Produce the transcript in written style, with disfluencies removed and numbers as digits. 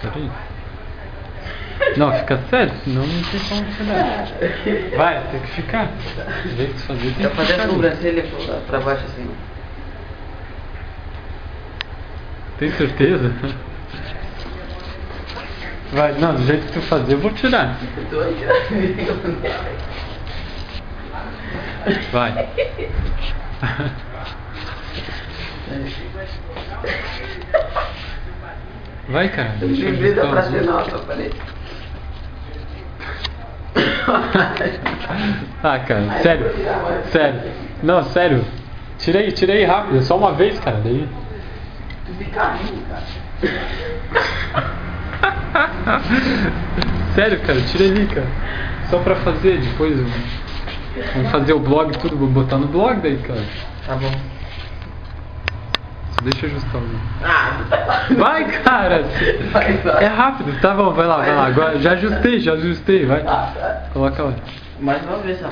Peraí. Não, fica sério, senão não tem como tirar. Vai, tem que ficar. Do jeito de fazer, tem Eu que fazer ficar. a sobrancelha pra baixo assim. Tem certeza? Vai, não, do jeito que tu fazer, eu vou tirar. Eu tô aqui. Vai. Vai, cara. Deixa eu Lembrei da ajustar frase os nossa, eu falei. Ah, cara, sério. Sério. Não, sério. Tira aí rápido, só uma vez, cara, daí. Tu fica rindo, cara. Sério, cara, tira ali, cara. Só pra fazer depois. Vamos fazer o blog tudo, vou botar no blog daí, cara. Tá bom. Só deixa eu ajustar o. Ah, Vai, cara! vai. É rápido, tá bom, vai lá. Agora já ajustei, vai. Tá. Coloca lá. Mais uma vez, ó.